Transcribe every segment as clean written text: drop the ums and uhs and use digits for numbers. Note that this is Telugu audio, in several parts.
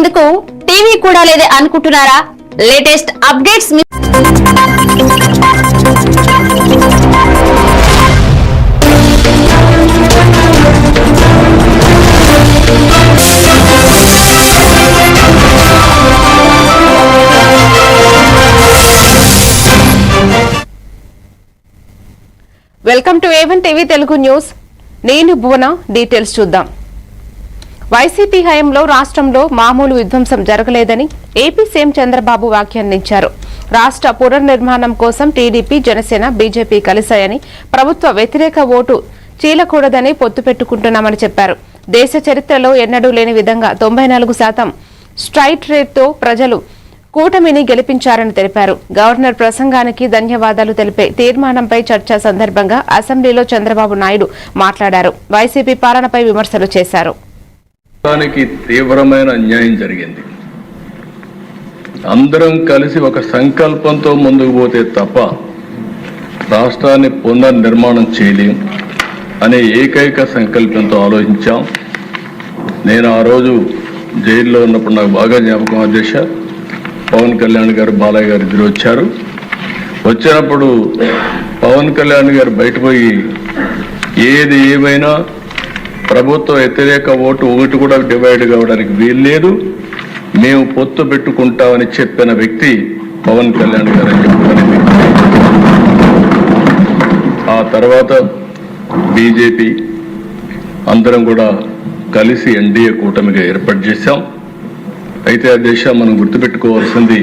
చూసేందుకు టీవీ కూడా లేదే అనుకుంటున్నారా? Latest updates welcome to A1 TV Telugu news. నేను భువన. డీటెయిల్స్ చూద్దాం. వైసీపీ హయాంలో రాష్ట్రంలో మామూలు విధ్వంసం జరగలేదని ఏపీ సీఎం చంద్రబాబు వ్యాఖ్యానించారు. రాష్ట్ర పునర్నిర్మాణం కోసం టీడీపీ, జనసేన, బీజేపీ కలిశాయని, ప్రభుత్వ వ్యతిరేక ఓటు చీలకూడదని పొత్తు పెట్టుకుంటున్నామని చెప్పారు. దేశ చరిత్రలో ఎన్నడూ లేని విధంగా 94% స్ట్రైట్ రేట్తో ప్రజలు కూటమిని గెలిపించారని తెలిపారు. గవర్నర్ ప్రసంగానికి ధన్యవాదాలు తెలిపే తీర్మానంపై చర్చ సందర్భంగా అసెంబ్లీలో చంద్రబాబు నాయుడు మాట్లాడారు. వైసీపీ పాలనపై విమర్శలు చేశారు. తీవ్రమైన అన్యాయం జరిగింది. అందరం కలిసి ఒక సంకల్పంతో ముందుకు పోతే తప్ప రాష్ట్రాన్ని పునర్నిర్మాణం చేయలేం అనే ఏకైక సంకల్పంతో ఆలోచించాం. నేను ఆ రోజు జైల్లో ఉన్నప్పుడు నాకు బాగా జ్ఞాపకం. అధ్యక్ష పవన్ కళ్యాణ్ గారు, బాలయ్య గారు ఇద్దరు వచ్చారు. వచ్చినప్పుడు పవన్ కళ్యాణ్ గారు బయటపోయి ఏది ఏమైనా ప్రభుత్వ వ్యతిరేక ఓటు ఒకటి కూడా డివైడ్ కావడానికి వీల్లేదు, మేము పొత్తు పెట్టుకుంటామని చెప్పిన వ్యక్తి పవన్ కళ్యాణ్ గారు అని చెప్పుకునేది. ఆ తర్వాత బీజేపీ అందరం కూడా కలిసి ఎన్డీఏ కూటమిగా ఏర్పాటు చేశాం. అయితే ఆ దేశం మనం గుర్తుపెట్టుకోవాల్సింది,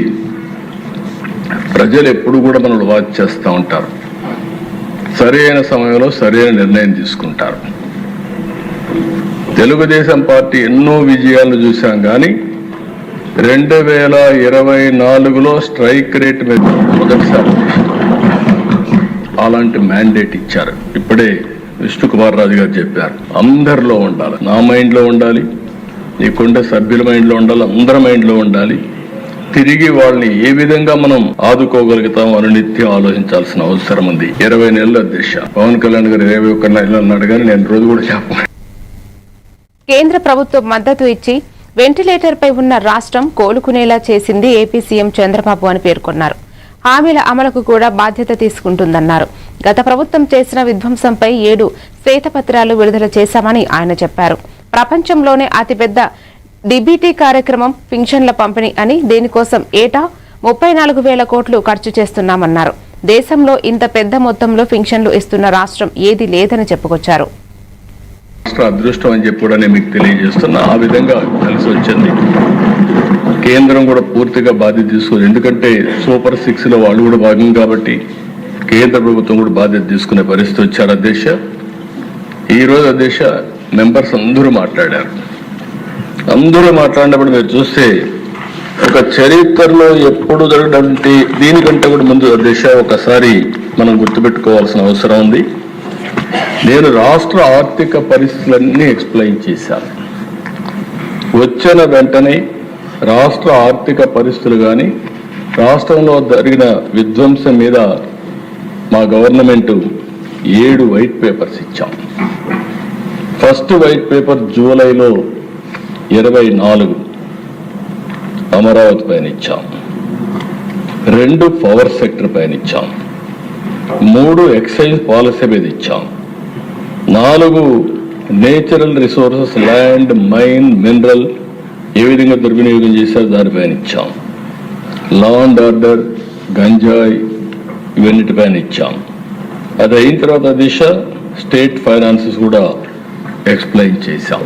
ప్రజలు ఎప్పుడు కూడా మనల్ని వాచ్ చేస్తూ ఉంటారు. సరైన సమయంలో సరైన నిర్ణయం తీసుకుంటారు. తెలుగుదేశం పార్టీ ఎన్నో విజయాలు చూసాం, కానీ 2024లో స్ట్రైక్ రేట్ మీద మొదటిసారి అలాంటి మ్యాండేట్ ఇచ్చారు. ఇప్పుడే విష్ణు కుమార్ రాజు గారు చెప్పారు, అందరిలో ఉండాలి. నా మైండ్లో ఉండాలి, నీకుండే సభ్యుల మైండ్లో ఉండాలి, అందరి మైండ్లో ఉండాలి. తిరిగి వాళ్ళని ఏ విధంగా మనం ఆదుకోగలుగుతాం అని నిత్యం ఆలోచించాల్సిన అవసరం ఉంది. 20 నెలల అధ్యక్ష పవన్ కళ్యాణ్ గారు 21 నెలలు అన్నాడు, కానీ నేను రోజు కూడా చెప్పను. కేంద్ర ప్రభుత్వం మద్దతు ఇచ్చి వెంటిలేటర్ పై ఉన్న రాష్ట్రం కోలుకునేలా చేసింది ఏపీ సీఎం చంద్రబాబు అని పేర్కొన్నారు. హామీల అమలుకు కూడా బాధ్యత తీసుకుంటుందన్నారు. గత ప్రభుత్వం చేసిన విధ్వంసంపై 7 శ్వేతపత్రాలు విడుదల చేశామని ఆయన చెప్పారు. ప్రపంచంలోనే అతిపెద్ద డిబిటీ కార్యక్రమం పింఛన్ల పంపిణీ అని, దీనికోసం ఏటా 34,000 కోట్లు ఖర్చు చేస్తున్నామన్నారు. దేశంలో ఇంత పెద్ద మొత్తంలో పింఛన్లు ఇస్తున్న రాష్ట్రం ఏది లేదని చెప్పుకొచ్చారు. రాష్ట్ర అదృష్టం అని చెప్పి కూడా నేను మీకు తెలియజేస్తున్నా. ఆ విధంగా కలిసి వచ్చింది. కేంద్రం కూడా పూర్తిగా బాధ్యత తీసుకోదు, ఎందుకంటే సూపర్ 6లో వాళ్ళు కూడా భాగం కాబట్టి కేంద్ర ప్రభుత్వం కూడా బాధ్యత తీసుకునే పరిస్థితి వచ్చారు. అధ్యక్ష ఈరోజు అధ్యక్ష మెంబర్స్ అందరూ మాట్లాడారు. అందరూ మాట్లాడినప్పుడు మీరు చూస్తే ఒక చరిత్రలో ఎప్పుడు జరగడానికి దీనికంటే కూడా ముందు అధ్యక్ష ఒకసారి మనం గుర్తుపెట్టుకోవాల్సిన అవసరం ఉంది. నేను రాష్ట్ర ఆర్థిక పరిస్థితులన్నీ ఎక్స్ప్లెయిన్ చేశాను. వచ్చిన వెంటనే రాష్ట్ర ఆర్థిక పరిస్థితులు కానీ రాష్ట్రంలో జరిగిన విధ్వంసం మీద మా గవర్నమెంట్ 7 వైట్ పేపర్స్ ఇచ్చాం. ఫస్ట్ వైట్ పేపర్ జూలైలో 24 అమరావతి పైన ఇచ్చాం, 2 పవర్ సెక్టర్ పైన ఇచ్చాం, 3 ఎక్సైజ్ పాలసీ మీద ఇచ్చాం, 4 natural resources land, mine, mineral ఏ విధంగా దుర్వినియోగం చేశారు దానిపైన ఇచ్చాం, లా అండ్ ఆర్డర్, గంజాయి ఇవన్నిటిపైన ఇచ్చాం. అది అయిన తర్వాత దిశ స్టేట్ ఫైనాన్సెస్ కూడా ఎక్స్ప్లెయిన్ చేశాం.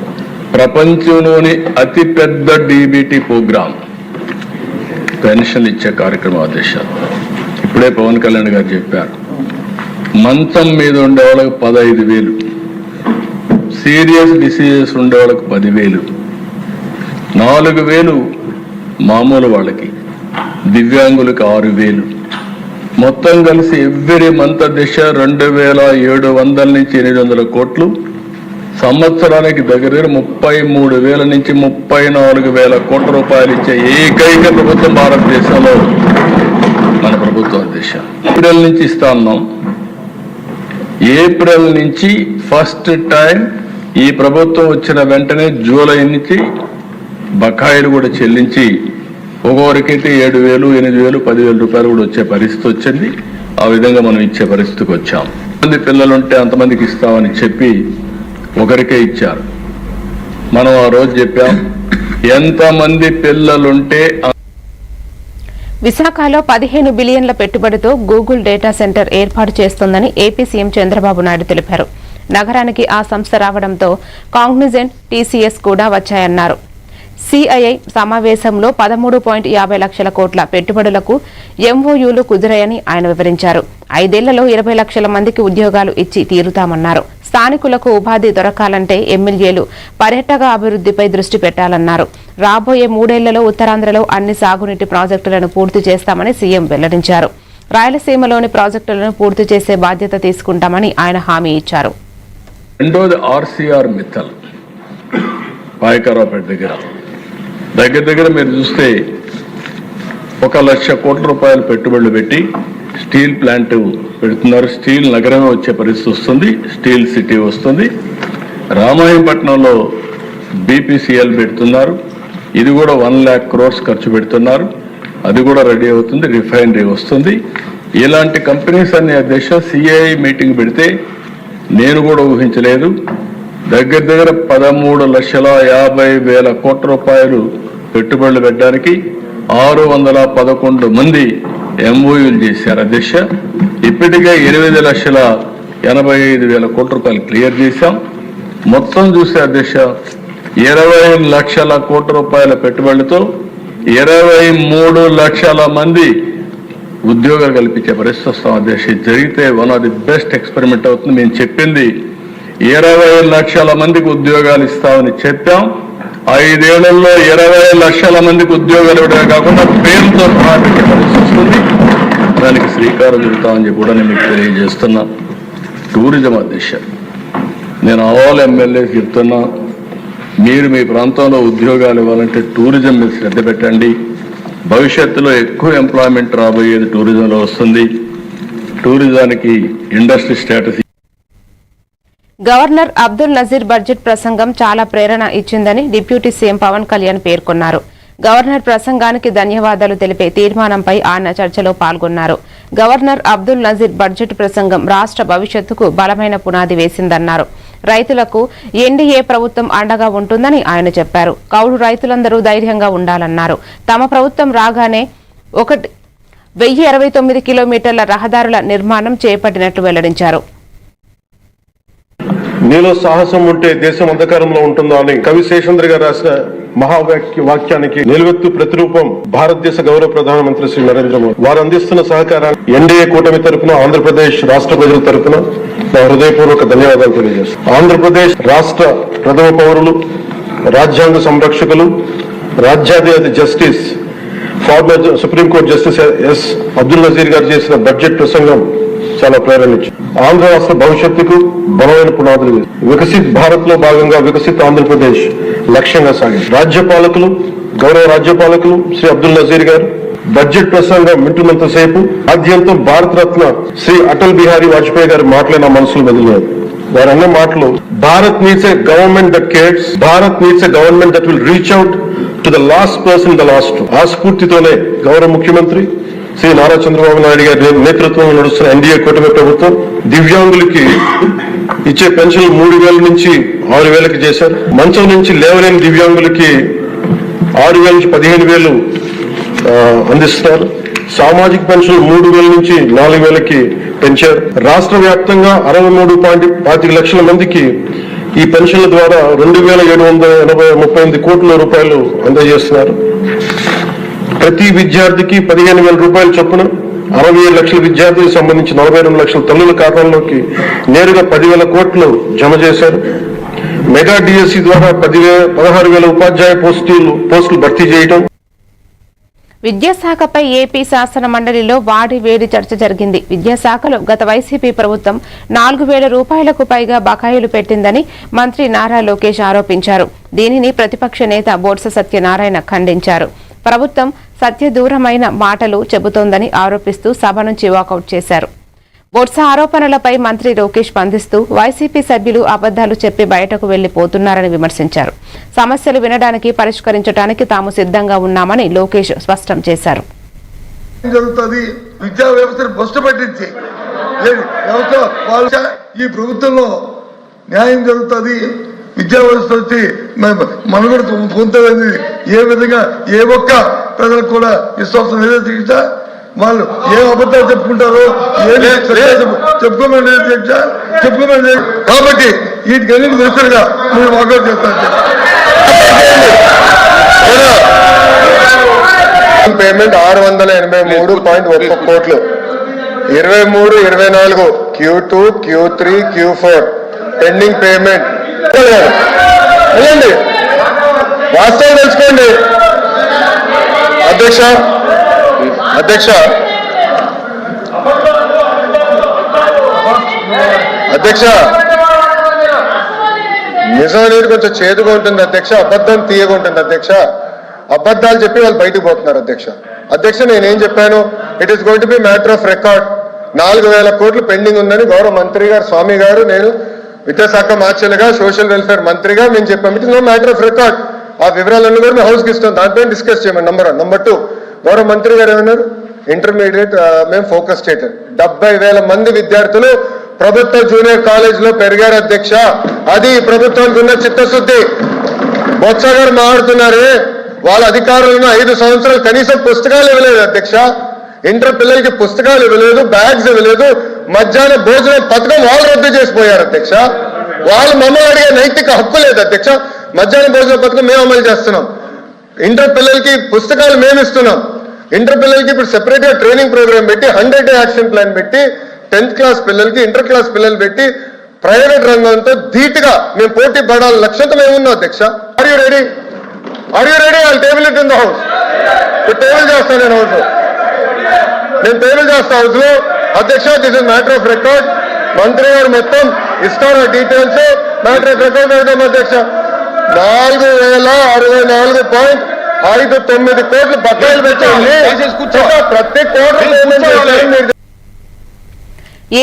ప్రపంచంలోని అతిపెద్ద డీబీటీ ప్రోగ్రాం పెన్షన్ ఇచ్చే కార్యక్రమం దిశ. ఇప్పుడే పవన్ కళ్యాణ్ గారు చెప్పారు, మంచం మీద ఉండే వాళ్ళకి 15,000, సీరియస్ డిసీజెస్ ఉండే వాళ్ళకి 10,000, 4,000 మామూలు వాళ్ళకి, దివ్యాంగులకి 6,000, మొత్తం కలిసి ఎవ్రీ మంత్ దిశ 2,700 నుంచి 800 కోట్లు, సంవత్సరానికి దగ్గర 33,000 నుంచి 34,000 కోట్ల రూపాయలు ఇచ్చే ఏకైక ప్రభుత్వం భారతదేశంలో మన ప్రభుత్వం దిశ. ఏప్రిల్ నుంచి ఇస్తా ఉన్నాం. ఏప్రిల్ నుంచి ఫస్ట్ టైం ఈ ప్రభుత్వం వచ్చిన వెంటనే జూలై నుంచి బకాయిలు కూడా చెల్లించి ఒక్కొక్కరికైతే 7,000, 8,000, 10,000 రూపాయలు కూడా వచ్చే పరిస్థితి వచ్చింది. ఆ విధంగా మనం ఇచ్చే పరిస్థితికి వచ్చాం. ఎంతమంది పిల్లలుంటే అంతమందికి ఇస్తామని చెప్పి ఒకరికే ఇచ్చారు. మనం ఆ రోజు చెప్పాం ఎంతమంది పిల్లలుంటే. విశాఖలో 15 బిలియన్ల పెట్టుబడితో గూగుల్ డేటా సెంటర్ ఏర్పాటు చేస్తోందని ఏపీ సీఎం చంద్రబాబు నాయుడు తెలిపారు. నగరానికి ఆ సంస్థ రావడంతో కాగ్నిజెంట్, టీసీఎస్ కూడా వచ్చాయన్నారు. సిఐఐ సమావేశంలో 13.50 లక్షల కోట్ల పెట్టుబడులకు ఎంఓయూలు కుదిరాయని ఆయన వివరించారు. 5 ఏళ్లలో 20 లక్షల మందికి ఉద్యోగాలు ఇచ్చి తీరుతామన్నారు. స్థానికులకు ఉపాధి దొరకాలంటే ఎమ్మెల్యేలు పర్యాటక అభివృద్ధిపై దృష్టి పెట్టాలన్నారు. రాబోయే 3 ఏళ్లలో ఉత్తరాంధ్రలో అన్ని సాగునీటి ప్రాజెక్టులను పూర్తి చేస్తామని సీఎం వెల్లడించారు. రాయలసీమలోని ప్రాజెక్టులను పూర్తి చేసే బాధ్యత తీసుకుంటామని ఆయన హామీ ఇచ్చారు. రెండోది ఆర్సీఆర్ మిత్తల్ పాయకరావుపేట దగ్గర మీరు చూస్తే 1 లక్ష కోట్ల రూపాయలు పెట్టుబడులు పెట్టి స్టీల్ ప్లాంట్ పెడుతున్నారు. స్టీల్ నగరమే వచ్చే పరిస్థితి వస్తుంది. స్టీల్ సిటీ వస్తుంది. రామాయంపట్నంలో బీపీసీఎల్ పెడుతున్నారు. ఇది కూడా 1 lakh crores ఖర్చు పెడుతున్నారు. అది కూడా రెడీ అవుతుంది. రిఫైనరీ వస్తుంది. ఇలాంటి కంపెనీస్ అనే అధ్యక్ష సిఐఐ మీటింగ్ పెడితే నేను కూడా ఊహించలేదు. దగ్గర 13,50,000 కోట్ల రూపాయలు పెట్టుబడులు పెట్టడానికి 611 మంది ఎంఓయూలు చేశారు అధ్యక్ష. ఇప్పటికే 8,85,000 కోట్ల రూపాయలు క్లియర్ చేశాం. మొత్తం చూసే అధ్యక్ష 20 లక్షల కోట్ల రూపాయల పెట్టుబడులతో 23 లక్షల మంది ఉద్యోగాలు కల్పించే పరిస్థితి వస్తాం అధ్యక్ష. జరిగితే one of the best experiment అవుతుంది. మేము చెప్పింది 20 లక్షల మందికి ఉద్యోగాలు ఇస్తామని చెప్పాం. 5 ఏళ్లలో 20 లక్షల మందికి ఉద్యోగాలు ఇవ్వడమే కాకుండా పేరుతో పెట్టే పరిస్థితి వస్తుంది. దానికి శ్రీకారం చుడతామని చెప్పి కూడా నేను మీకు తెలియజేస్తున్నా. టూరిజం అధ్యక్ష, నేను ఆల్ ఎమ్మెల్యేకి చెప్తున్నా, మీరు మీ ప్రాంతంలో ఉద్యోగాలు ఇవ్వాలంటే టూరిజం మీద శ్రద్ధ పెట్టండి. భవిష్యత్తులో ఎక్కువ ఎంప్లాయ్మెంట్ రాబోయేది టూరిజంలో వస్తుంది. టూరిజానికి industry status. Governor Abdul Nazeer budget ప్రసంగం చాలా ప్రేరణ ఇచ్చిందని డిప్యూటీ సీఎం పవన్ కళ్యాణ్ పేర్కొన్నారు. గవర్నర్ ప్రసంగానికి ధన్యవాదాలు తెలిపే తీర్మానంపై ఆయన చర్చలో పాల్గొన్నారు. గవర్నర్ అబ్దుల్ నజీర్ బడ్జెట్ ప్రసంగం రాష్ట్ర భవిష్యత్తుకు బలమైన పునాది వేసిందన్నారు. రైతులకు ఎన్డీఏ ప్రభుత్వం అండగా ఉంటుందని ఆయన చెప్పారు. కౌలు రైతులందరూ ధైర్యంగా ఉండాలన్నారు. తమ ప్రభుత్వం రాగానే 1029 కిలోమీటర్ల రహదారుల నిర్మాణం చేపట్టినట్లు వెల్లడించారు. నీలో సాహసం ఉంటే దేశం అంధకారంలో ఉంటుందా అని కవి శేషేంద్ర గారు రాసిన వాక్యానికి నిలువెత్తు ప్రతిరూపం భారతదేశ గౌరవ ప్రధానమంత్రి శ్రీ నరేంద్ర మోదీ. వారు అందిస్తున్న సహకారాన్ని ఎన్డీఏ కూటమి తరపున ఆంధ్రప్రదేశ్ రాష్ట్ర ప్రజల తరపున నా హృదయపూర్వక ధన్యవాదాలు తెలియజేస్తాను. ఆంధ్రప్రదేశ్ రాష్ట్ర ప్రథమ పౌరులు, రాజ్యాంగ సంరక్షకులు, రాజ్యాధిపతి justice former supreme court justice S Abdul Nazeer గారు చేసిన బడ్జెట్ ప్రసంగం చాలా ప్రేరణించింది. ఆంధ్ర రాష్ట్ర భవిష్యత్తుకు బలమైన పునాదులు వేసి వికసిత్ భారత్ లో భాగంగా వికసిత్ ఆంధ్రప్రదేశ్ లక్ష్యంగా సాగింది. గౌరవ రాజ్యపాలకులు శ్రీ అబ్దుల్ నజీర్ గారు బడ్జెట్ ప్రసంగం వింటున్నంతసేపు ఆద్యంతం భారతరత్న శ్రీ అటల్ బిహారీ వాజ్పేయి గారి మాటలే నా మనసులో మెదిలేదు. వారు అన్న మాటలు, Bharat needs a government that cares, Bharat needs a government that will reach out to the last person the last. ఆ స్ఫూర్తితోనే గౌరవ ముఖ్యమంత్రి శ్రీ నారా చంద్రబాబు నాయుడు గారి నేతృత్వంలో నడుస్తున్న ఎన్డీఏ కూటమి ప్రభుత్వం దివ్యాంగులకి ఇచ్చే పెన్షన్ 3,000 నుంచి 6,000కి చేశారు. మంచం నుంచి లేవలేని దివ్యాంగులకి 6,000 నుంచి 15,000 అందిస్తున్నారు. సామాజిక పెన్షన్ 3,000 నుంచి 4,000కి పెంచారు. రాష్ట్ర వ్యాప్తంగా 63.5 లక్షల మందికి ఈ పెన్షన్ల ద్వారా 2,738 కోట్ల రూపాయలు అందజేస్తున్నారు. ప్రతి విద్యార్థికి 15,000 రూపాయల చొప్పున 67 లక్షల విద్యార్థులకు సంబంధించి 42 లక్షల తల్లుల ఖాతాల్లోకి నేరుగా 10,000 కోట్లు జమ చేశారు. మెగా డిఎస్సి ద్వారా 16,000 ఉపాధ్యాయ పోస్టులు భర్తీ చేయడం. విద్యాశాఖపై ఏపీ శాసన మండలిలో వాడి వేడి చర్చ జరిగింది. విద్యాశాఖలో గత వైసీపీ ప్రభుత్వం 4,000 రూపాయలకు పైగా బకాయిలు పెట్టిందని మంత్రి నారా లోకేష్ ఆరోపించారు. దీనిని ప్రతిపక్ష నేత బొత్స సత్యనారాయణ ఖండించారు. ప్రభుత్వం సత్యదూరమైన మాటలు చెబుతోందని ఆరోపిస్తూ సభ నుంచి వాకౌట్ చేశారు. బొత్స ఆరోపణలపై మంత్రి లోకేష్ స్పందిస్తూ వైసీపీ సభ్యులు అబద్దాలు చెప్పి బయటకు వెళ్లిపోతున్నారని విమర్శించారు. సమస్యలు వినడానికి పరిష్కరించడానికి తాము సిద్ధంగా ఉన్నామని లోకేష్ స్పష్టం చేశారు. విద్యా వ్యవస్థను భ్రష్టు పట్టించి ఈ ప్రభుత్వంలో న్యాయం జరుగుతుంది, విద్యా వ్యవస్థ వచ్చి మనుగడ పొందుతుంది. ఏ విధంగా ఏ ఒక్క ప్రజలకు కూడా విశ్వాసం లేదో వాళ్ళు ఏ అబద్ధాలు చెప్పుకుంటారో చెప్పుకోమని కాబట్టి వీటికన్నీ నిరసనగా మేము వాకౌట్ చేస్తాం. పేమెంట్ 683.1 కోట్లు 23, 24 Q2, Q3, Q4 pending payment. వాస్తవం తెలుసుకోండి అధ్యక్ష. అధ్యక్ష అధ్యక్ష నిజం అనేది కొంచెం చేదుగా ఉంటుంది అధ్యక్ష, అబద్ధం తీయగా ఉంటుంది అధ్యక్ష. అబద్ధాలు చెప్పి వాళ్ళు బయటకు పోతున్నారు అధ్యక్ష. అధ్యక్ష నేనేం చెప్పాను, it is going to be matter of record. 4,000 కోట్లు పెండింగ్ ఉందని గౌరవ మంత్రి గారు స్వామి గారు, నేను విద్యాశాఖ మార్చలుగా సోషల్ వెల్ఫేర్ మంత్రిగా మేము చెప్పాము. It is no matter of record. ఆ వివరాలన్నీ కూడా మేము హౌస్కి ఇస్తాం, దాంట్లో డిస్కస్ చేయమని. నంబర్ 1. నంబర్ 2, గౌరవ మంత్రి గారు ఏమన్నారు, ఇంటర్మీడియట్ మేము ఫోకస్ చేయటం 70,000 మంది విద్యార్థులు ప్రభుత్వ జూనియర్ కాలేజీలో పెరిగారు అధ్యక్ష. అది ప్రభుత్వానికి ఉన్న చిత్తశుద్ధి. బొత్స గారు మాట్లాడుతున్నారే, వాళ్ళ అధికారులను 5 సంవత్సరాలు కనీసం పుస్తకాలు ఇవ్వలేదు అధ్యక్ష. ఇంటర్ పిల్లలకి పుస్తకాలు ఇవ్వలేదు, బ్యాగ్స్ ఇవ్వలేదు, మధ్యాహ్న భోజనం పథకం వాళ్ళు రద్దు చేసిపోయారు అధ్యక్ష. వాళ్ళు మమ్మల్ని అడిగే నైతిక హక్కు లేదు అధ్యక్ష. మధ్యాహ్న భోజన పథకం మేము అమలు చేస్తున్నాం, ఇంటర్ పిల్లలకి పుస్తకాలు మేము ఇస్తున్నాం. ఇంటర్ పిల్లలకి ఇప్పుడు సెపరేట్ గా ట్రైనింగ్ ప్రోగ్రామ్ పెట్టి 100-day యాక్షన్ ప్లాన్ పెట్టి 10th క్లాస్ పిల్లలకి, ఇంటర్ క్లాస్ పిల్లలు పెట్టి ప్రైవేట్ రంగంతో ధీటుగా మేము పోటీ పడాలి లక్ష్యంతో మేము ఉన్నాం అధ్యక్ష. Are you ready? I'll table it in the house. Table చేస్తాను నేను హౌస్ లో, నేను టేబుల్ చేస్తా హౌస్ లో అధ్యక్ష. This is matter of record. మంత్రి గారు మొత్తం ఇస్తారు డీటెయిల్స్. మ్యాటర్ ఆఫ్ రికార్డ్ పెడతాం అధ్యక్ష. 4,064.59 కోట్లు బకాయిలు పెట్టండి. ప్రతి కోట్లు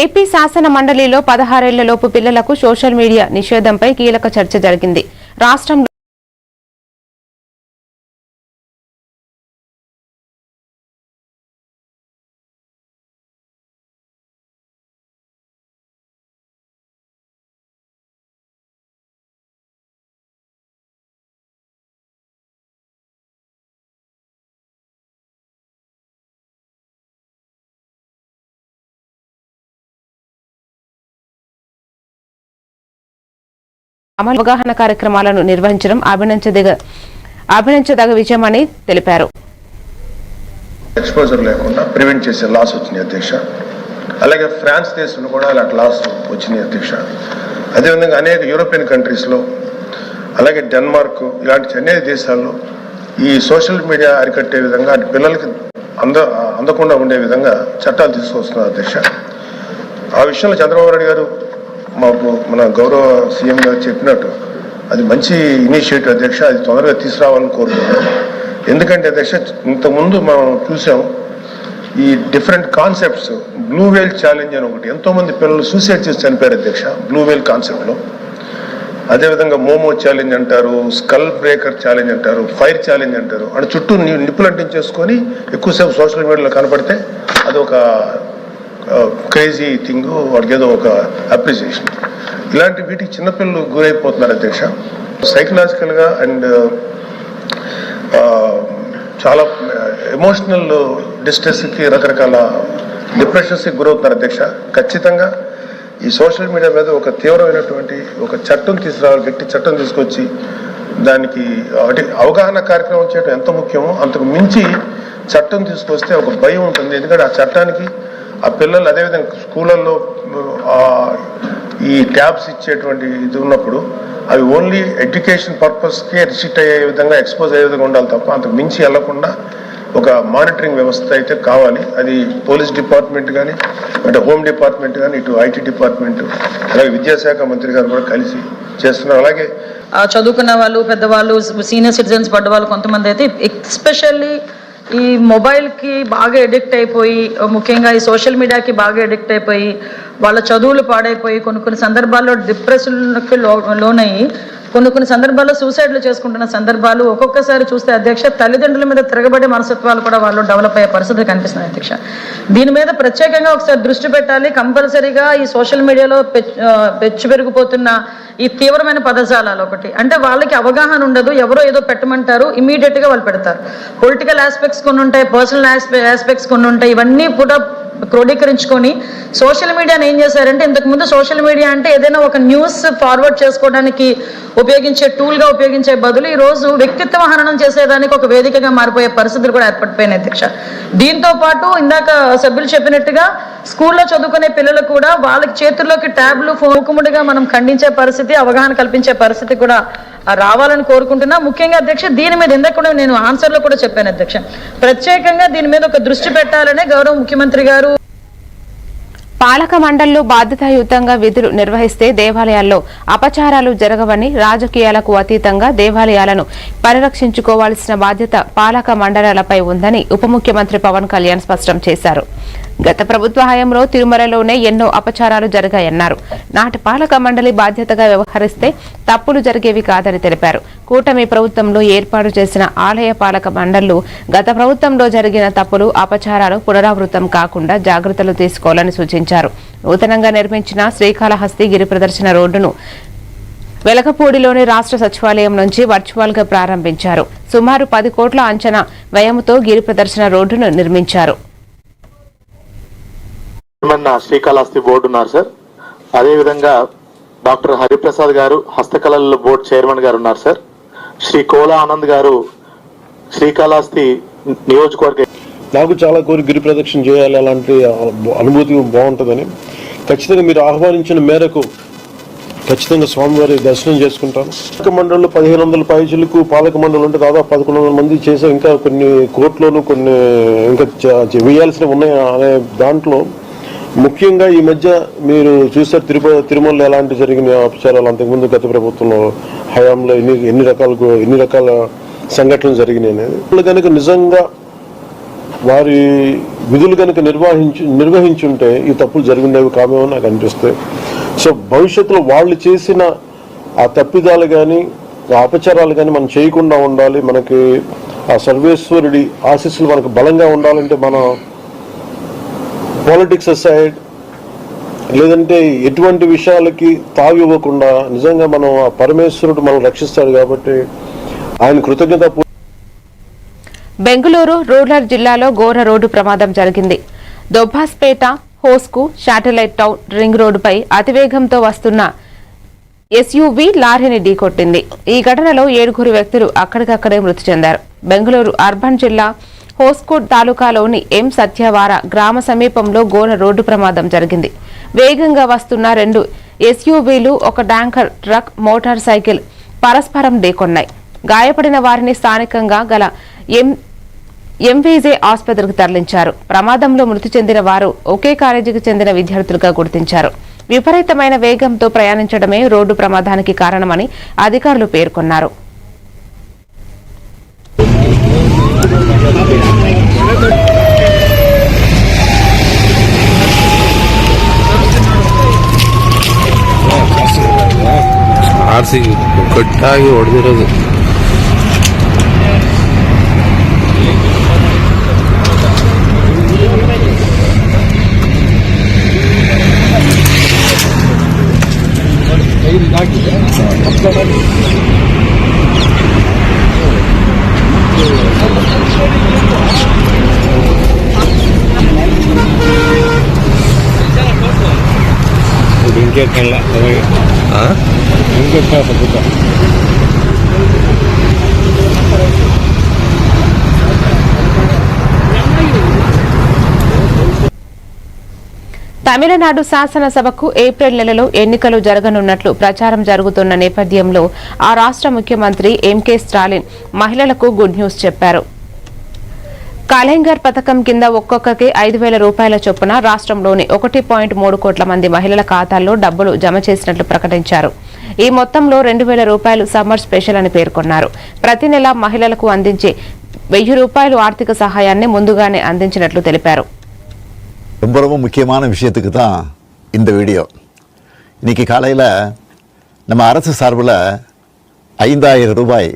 ఏపీ శాసన మండలిలో 16 ఏళ్లలోపు పిల్లలకు సోషల్ మీడియా నిషేధంపై కీలక చర్చ జరిగింది. రాష్ట్రంలో అమలు అవగాహన కార్యక్రమాలను నిర్వహించడం అభినంచదగ విజయమని తెలిపారు. ఎక్స్పోజర్ లేకుండా ప్రివెంట్ చేసే లాస్ వచ్చినాయి అధ్యక్ష. అలాగే ఫ్రాన్స్ దేశంలో కూడా అలాంటి లాస్ వచ్చినాయి అధ్యక్ష. అదేవిధంగా అనేక యూరోపియన్ కంట్రీస్లో, అలాగే డెన్మార్క్ ఇలాంటి అనేక దేశాల్లో ఈ సోషల్ మీడియా అరికట్టే విధంగా పిల్లలకి అందకుండా ఉండే విధంగా చట్టాలు తీసుకొస్తున్నారు అధ్యక్ష. ఆ విషయంలో చంద్రబాబు నాయుడు గారు మాకు మన గౌరవ సీఎం గారు చెప్పినట్టు అది మంచి ఇనిషియేటివ్ అధ్యక్ష. అది తొందరగా తీసుకురావాలని కోరుకుంటున్నాను. ఎందుకంటే అధ్యక్ష ఇంతకుముందు మనం చూసాం ఈ డిఫరెంట్ కాన్సెప్ట్స్. బ్లూ వేల్ ఛాలెంజ్ అని ఒకటి, ఎంతోమంది పిల్లలు సూసైడ్ చేసి చనిపోయారు అధ్యక్ష బ్లూ వేల్ కాన్సెప్ట్లో. అదేవిధంగా మోమో ఛాలెంజ్ అంటారు, స్కల్ బ్రేకర్ ఛాలెంజ్ అంటారు, ఫైర్ ఛాలెంజ్ అంటారు. అంటే చుట్టూ నిప్పులు అంటించేసుకొని ఎక్కువసేపు సోషల్ మీడియాలో కనపడితే అది ఒక క్రేజీ థింగ్, వాడికి ఏదో ఒక అప్రిసియేషన్. ఇలాంటి వీటికి చిన్నపిల్లలు గురైపోతున్నారు అధ్యక్ష. సైకలాజికల్గా అండ్ చాలా ఎమోషనల్ డిస్ట్రెస్కి, రకరకాల డిప్రెషన్స్కి గురవుతున్నారు అధ్యక్ష. ఖచ్చితంగా ఈ సోషల్ మీడియా మీద ఒక తీవ్రమైనటువంటి ఒక చట్టం తీసుకురావాలి, గట్టి చట్టం తీసుకొచ్చి దానికి అవగాహన కార్యక్రమం చేయడం ఎంత ముఖ్యమో అంతకు మించి చట్టం తీసుకొస్తే ఒక భయం ఉంటుంది. ఎందుకంటే ఆ చట్టానికి ఆ పిల్లలు, అదేవిధంగా స్కూళ్ళల్లో ఈ ట్యాబ్స్ ఇచ్చేటువంటి ఇది ఉన్నప్పుడు అవి ఓన్లీ ఎడ్యుకేషన్ పర్పస్కే రిస్ట్రిక్ట్ అయ్యే విధంగా, ఎక్స్పోజ్ అయ్యే విధంగా ఉండాలి తప్ప అంతకు మించి వెళ్లకుండా ఒక మానిటరింగ్ వ్యవస్థ అయితే కావాలి. అది పోలీస్ డిపార్ట్మెంట్ కానీ, అంటే హోమ్ డిపార్ట్మెంట్ కానీ, ఇటు ఐటీ డిపార్ట్మెంట్, అలాగే విద్యాశాఖ మంత్రి గారు కూడా కలిసి చేస్తున్నారు. అలాగే చదువుకున్న వాళ్ళు, పెద్దవాళ్ళు, సీనియర్ సిటిజన్స్ పడ్డ వాళ్ళు కొంతమంది అయితే ఎస్పెషల్లీ ఈ మొబైల్కి బాగా ఎడిక్ట్ అయిపోయి, ముఖ్యంగా ఈ సోషల్ మీడియాకి బాగా ఎడిక్ట్ అయిపోయి వాళ్ళ చదువులు పాడైపోయి కొన్ని సందర్భాల్లో డిప్రెషన్కి లోనయ్యి కొన్ని సందర్భాల్లో సూసైడ్లు చేసుకుంటున్న సందర్భాలు ఒక్కొక్కసారి చూస్తే అధ్యక్ష తల్లిదండ్రుల మీద తిరగబడే మనస్తత్వాలు కూడా వాళ్ళు డెవలప్ అయ్యే పరిస్థితి కనిపిస్తుంది అధ్యక్ష. దీని మీద ప్రత్యేకంగా ఒకసారి దృష్టి పెట్టాలి. కంపల్సరీగా ఈ సోషల్ మీడియాలో పెచ్చు పెరిగిపోతున్న ఈ తీవ్రమైన పదజాలాలు ఒకటి అంటే వాళ్ళకి అవగాహన ఉండదు, ఎవరో ఏదో పెట్టమంటారు, ఇమీడియట్ గా వాళ్ళు పెడతారు. పొలిటికల్ ఆస్పెక్ట్స్ కొన్ని ఉంటాయి, పర్సనల్ ఆస్పెక్ట్స్ కొన్ని ఉంటాయి, ఇవన్నీ కూడా క్రోడీకరించుకొని సోషల్ మీడియాని ఏం చేశారంటే, ఇంతకుముందు సోషల్ మీడియా అంటే ఏదైనా ఒక న్యూస్ ఫార్వర్డ్ చేసుకోవడానికి ఉపయోగించే టూల్గా ఉపయోగించే బదులు ఈరోజు వ్యక్తిత్వ హననం చేసేదానికి ఒక వేదికగా మారిపోయే పరిస్థితులు కూడా ఏర్పడిపోయినాయి అధ్యక్ష. దీంతో పాటు ఇందాక సభ్యులు చెప్పినట్టుగా స్కూల్లో చదువుకునే పిల్లలు కూడా వాళ్ళకి చేతుల్లోకి ట్యాబ్లు మూకుముడిగా మనం ఖండించే పరిస్థితి, అవగాహన కల్పించే పరిస్థితి కూడా రావాలని కోరుకుంటున్నా. ముఖ్యంగా అధ్యక్ష దీని మీద ఇందాక కూడా నేను ఆన్సర్లో కూడా చెప్పాను అధ్యక్ష, ప్రత్యేకంగా దీని మీద ఒక దృష్టి పెట్టాలనే గౌరవ ముఖ్యమంత్రి గారు. పాలక మండళ్లు బాధ్యతాయుతంగా విధులు నిర్వహిస్తే దేవాలయాల్లో అపచారాలు జరగవని, రాజకీయాలకు అతీతంగా దేవాలయాలను పరిరక్షించుకోవాల్సిన బాధ్యత పాలక మండలాలపై ఉందని ఉప ముఖ్యమంత్రి పవన్ కళ్యాణ్ స్పష్టం చేశారు. గత ప్రభుత్వ హయాంలో తిరుమలలోనే ఎన్నో అపచారాలు జరిగాయన్నారు. నాటి పాలక మండలి బాధ్యతగా వ్యవహరిస్తే తప్పులు జరిగేవి కాదని తెలిపారు. కూటమి ప్రభుత్వంలో ఏర్పాటు చేసిన ఆలయ పాలక మండళ్లు గత ప్రభుత్వంలో జరిగిన తప్పులు, అపచారాలు పునరావృతం కాకుండా జాగ్రత్తలు తీసుకోవాలని సూచించారు. నూతనంగా నిర్మించిన శ్రీకాళహస్తి గిరి ప్రదర్శన రోడ్డును వెలగపూడిలోని రాష్ట్ర సచివాలయం నుంచి వర్చువల్ గా ప్రారంభించారు. సుమారు 10 కోట్ల అంచనా వ్యయంతో గిరి ప్రదర్శన రోడ్డును నిర్మించారు. శ్రీకాళహస్తి బోర్డు ఉన్నారు సార్. అదేవిధంగా డాక్టర్ హరిప్రసాద్ గారు హస్తకళల బోర్డు చైర్మన్ గారు ఉన్నారు సార్. శ్రీ కోలా ఆనంద్ గారు శ్రీకాళహస్తి నియోజకవర్గ. నాకు చాలా కోరి గిరి ప్రదక్షిణ చేయాలి, అలాంటి అనుభూతి బాగుంటుందని ఖచ్చితంగా మీరు ఆహ్వానించిన మేరకు ఖచ్చితంగా స్వామివారి దర్శనం చేసుకుంటాను. పాలక మండళ్ళు 1500 పైచులకు పాలక మండళ్ళు ఉంటే దాదాపు 1100 మంది చేసే, ఇంకా కొన్ని కోట్లోనూ కొన్ని ఇంకా వేయాల్సినవి ఉన్నాయి అనే దాంట్లో ముఖ్యంగా ఈ మధ్య మీరు చూసారు తిరుమలలో ఎలాంటి జరిగిన అపచారాలు, అంతకుముందు గత ప్రభుత్వంలో హయాంలో ఎన్ని రకాల సంఘటనలు జరిగినాయి అనేది. వాళ్ళు కనుక నిజంగా వారి విధులు కనుక నిర్వహించుంటే ఈ తప్పులు జరిగినవి కామేమో నాకు అనిపిస్తాయి. సో భవిష్యత్తులో వాళ్ళు చేసిన ఆ తప్పిదాలు కానీ ఆ అపచారాలు కానీ మనం చేయకుండా ఉండాలి. మనకి ఆ సర్వేశ్వరుడి ఆశీస్సులు మనకు బలంగా ఉండాలంటే మనం పాలిటిక్స్ అసైడ్ లేదంటే ఎటువంటి విషయాలకి తావి ఇవ్వకుండా నిజంగా మనం ఆ పరమేశ్వరుడు మనం రక్షిస్తాడు కాబట్టి ఆయన కృతజ్ఞత. బెంగళూరు రూరల్ జిల్లాలో ఘోర రోడ్డు ప్రమాదం జరిగింది. దొబ్బాస్పేట హోస్కు శాటిలైట్ టౌన్ రింగ్ రోడ్డుపై అతివేగంతో వస్తున్న ఎస్యూవీ లారీని ఢీకొట్టింది. ఈ ఘటనలో 7 వ్యక్తులు అక్కడికక్కడే మృతి చెందారు. బెంగళూరు అర్బన్ జిల్లా హోస్కోట్ తాలూకాలోని ఎం సత్యవార గ్రామ సమీపంలో ఘోర రోడ్డు ప్రమాదం జరిగింది. వేగంగా వస్తున్న 2 ఎస్యూవీలు, ఒక ట్యాంకర్ ట్రక్, మోటార్ సైకిల్ పరస్పరం ఢీకొన్నాయి. గాయపడిన వారిని స్థానికంగా గల ఎంవీజే ఆసుపత్రికి తరలించారు. ప్రమాదంలో మృతి చెందిన వారు ఒకే కాలేజీకి చెందిన విద్యార్థులుగా గుర్తించారు. విపరీతమైన వేగంతో ప్రయాణించడమే రోడ్డు ప్రమాదానికి కారణమని అధికారులు పేర్కొన్నారు. ಆರ್ಸಿ ಗಟ್ಟಾಗಿ ಹೊಡೆದಿರೋದು. తమిళనాడు శాసనసభకు ఏప్రిల్ నెలలో ఎన్నికలు జరగనున్నట్లు ప్రచారం జరుగుతున్న నేపథ్యంలో ఆ రాష్ట్ర ముఖ్యమంత్రి ఎంకే స్టాలిన్ మహిళలకు గుడ్ న్యూస్ చెప్పారు. కలెంగర్ పథకం కింద ఒక్కొక్కరికి 5,000 రూపాయల చొప్పున రాష్ట్రంలోని 1.3 కోట్ల మంది మహిళల ఖాతాల్లో డబ్బులు జమ చేసినట్లు ప్రకటించారు. ఈ మొత్తంలో 2,000 రూపాయలు సమ్మర్ స్పెషల్ అని పేర్కొన్నారు. ప్రతి నెల మహిళలకు అందించే ₹1000 ఆర్థిక సహాయాన్ని ముందుగానే అందించినట్లు తెలిపారు. ரொம்ப ரொம்ப முக்கியமான விஷயத்துக்கு தான் இந்த வீடியோ. இன்றைக்கி காலையில் நம்ம அரசு சார்பில் ₹5000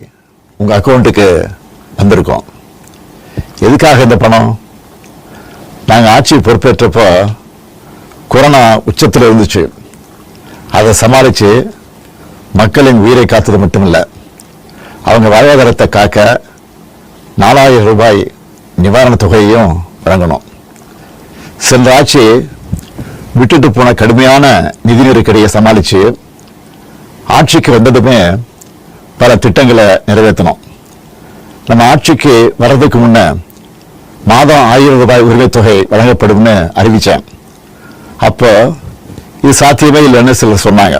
உங்கள் அக்கௌண்ட்டுக்கு வந்திருக்கோம். எதுக்காக இந்த பணம்? நாங்கள் ஆட்சி பொறுப்பேற்றப்போ கொரோனா உச்சத்தில் இருந்துச்சு. அதை சமாளித்து மக்களின் உயிரை காத்தது மட்டுமில்லை, அவங்க வாழ்வாதாரத்தை காக்க ₹4000 நிவாரணத் தொகையையும் வழங்கணும். சென்ற ஆட்சி விட்டுட்டு போன கடுமையான நிதி நெருக்கடியை சமாளித்து ஆட்சிக்கு வந்ததுமே பல திட்டங்களை நிறைவேற்றணும். நம்ம ஆட்சிக்கு வர்றதுக்கு முன்ன மாதம் ₹1000 உரிமைத் தொகை வழங்கப்படும்னு அறிவித்தேன். அப்போ இது சாத்தியமே இல்லைன்னு சிலர் சொன்னாங்க.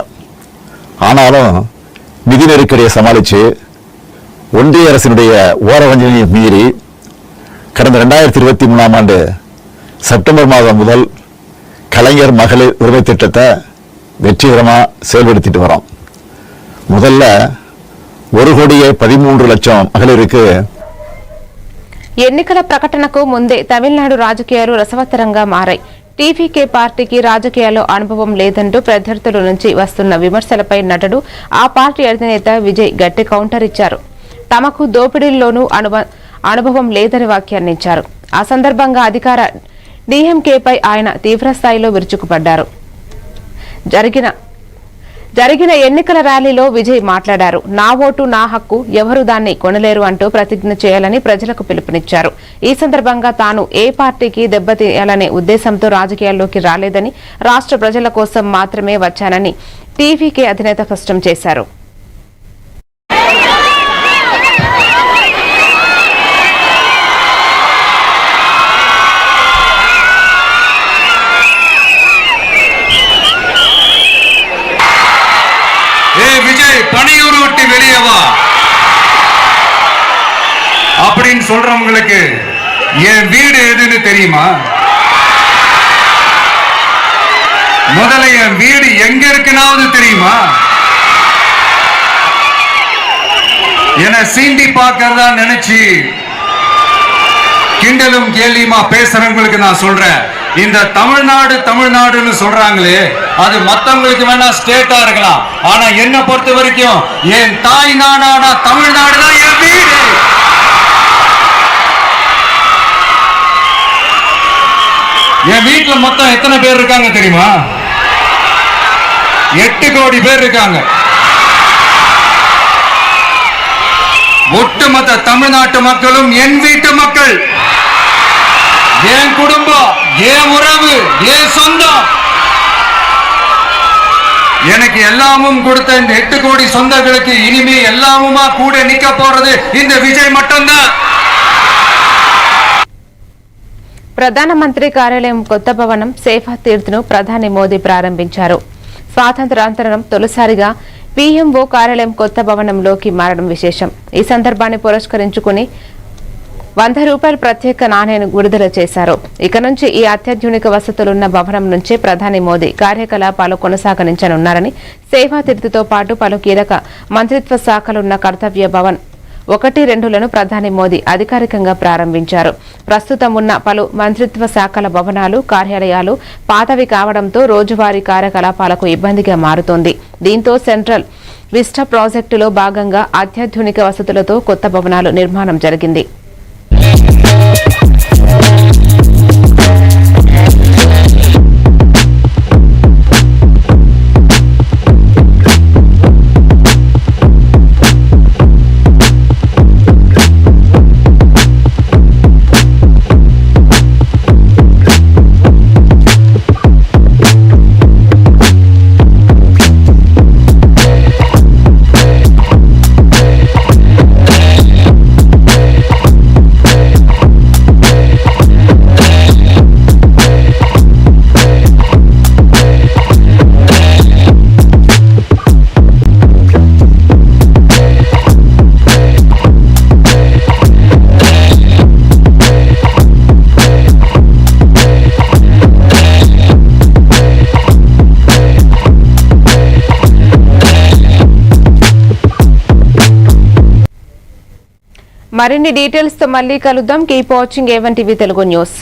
ஆனாலும் நிதி நெருக்கடியை சமாளித்து ஒன்றிய அரசினுடைய ஓரவஞ்சனையை மீறி கடந்த 2023ஆம் ஆண்டு செப்டம்பர் மாதம் முதல் கலைஞர் மகளிர் உரிமை திட்டத்தை வெற்றிகரமாக செயல்படுத்திட்டு வரோம். முதல்ல 1,13,00,000 మహిళలకు. ఎన్నికల ప్రకటనకు ముందే తమిళనాడు రాజకీయాలు రసవత్తరంగా మారాయి. టీవీకే పార్టీకి రాజకీయాల్లో అనుభవం లేదంటూ ప్రత్యర్థుల నుంచి వస్తున్న విమర్శలపై నటుడు ఆ పార్టీ అధినేత విజయ్ గట్టి కౌంటర్ ఇచ్చారు. తమకు దోపిడీల్లోనూ అనుభవం లేదని వ్యాఖ్యానించారు. ఆ సందర్భంగా అధికార డీఎంకేపై ఆయన తీవ్రస్థాయిలో విరుచుకుపడ్డారు. జరిగిన ఎన్నికల ర్యాలీలో విజయ్ మాట్లాడారు. నా ఓటు నా హక్కు, ఎవరు దాన్ని కొనలేరు అంటూ ప్రతిజ్ఞ చేయాలని ప్రజలకు పిలుపునిచ్చారు. ఈ సందర్భంగా తాను ఏ పార్టీకి దెబ్బతీయాలనే ఉద్దేశంతో రాజకీయాల్లోకి రాలేదని, రాష్ట్ర ప్రజల కోసం మాత్రమే వచ్చానని టీవీకే అధినేత స్పష్టం చేశారు. விஜய் பணியூர் விட்டு வெளியே வா அப்படின்னு சொல்றவங்களுக்கு என் வீடு எதுன்னு தெரியுமா? முதல்ல என் வீடு எங்க இருக்குனாவது தெரியுமா? என சீண்டி பார்க்கறதா நினைச்சு கிண்டலும் கேலியுமா பேசுறவங்களுக்கு நான் சொல்றேன், இந்த தமிழ்நாடுன்னு சொல்றாங்களே, அது மத்தவங்களுக்கு வேணா ஸ்டேட்டா இருக்கலாம், ஆனா என்ன பொறுத்த வரைக்கும் என் தாய் நாடான தமிழ்நாடு தான் என் வீடு. என் வீட்டுல மொத்தம் எத்தனை பேர் இருக்காங்க தெரியுமா? 8 கோடி பேர் இருக்காங்க. ஒட்டுமொத்த தமிழ்நாட்டு மக்களும் என் வீட்டு மக்கள், என் குடும்பம், என் உறவு, என் சொந்தம். எனக்கு எல்லாமும் கொடுத்த இந்த 8 கோடி சொந்தங்களுக்கு இனிமே எல்லாமுமா கூட நிக்க போறது இந்த விஜய் மட்டும்தான். ప్రధానమంత్రి కార్యాలయం కొత్త భవనం సేఫా తీర్థ్ను ప్రధాని మోదీ ప్రారంభించారు. స్వాతంత్ర్యానంతరం తొలిసారిగా పీఎంఓ కార్యాలయం కొత్త భవనంలోకి మారడం విశేషం. ఈ సందర్భాన్ని పురస్కరించుకుని ₹100 ప్రత్యేక నాణేను విడుదల చేశారు. ఇక నుంచి ఈ అత్యాధునిక వసతులున్న భవనం నుంచే ప్రధాని మోదీ కార్యకలాపాలు కొనసాగించనున్నారని, సేవా తీర్థ్తో పాటు పలు కీలక మంత్రిత్వ శాఖలున్న కర్తవ్య భవన్ 1-2లను ప్రధాని మోదీ అధికారికంగా ప్రారంభించారు. ప్రస్తుతం ఉన్న పలు మంత్రిత్వ శాఖల భవనాలు, కార్యాలయాలు పాతవి కావడంతో రోజువారీ కార్యకలాపాలకు ఇబ్బందిగా మారుతోంది. దీంతో సెంట్రల్ విస్టా ప్రాజెక్టులో భాగంగా అత్యాధునిక వసతులతో కొత్త భవనాలు నిర్మాణం జరిగింది. మరిన్ని డీటెయిల్స్ తో మళ్ళీ కలుద్దాం. Keep watching A1 TV Telugu news.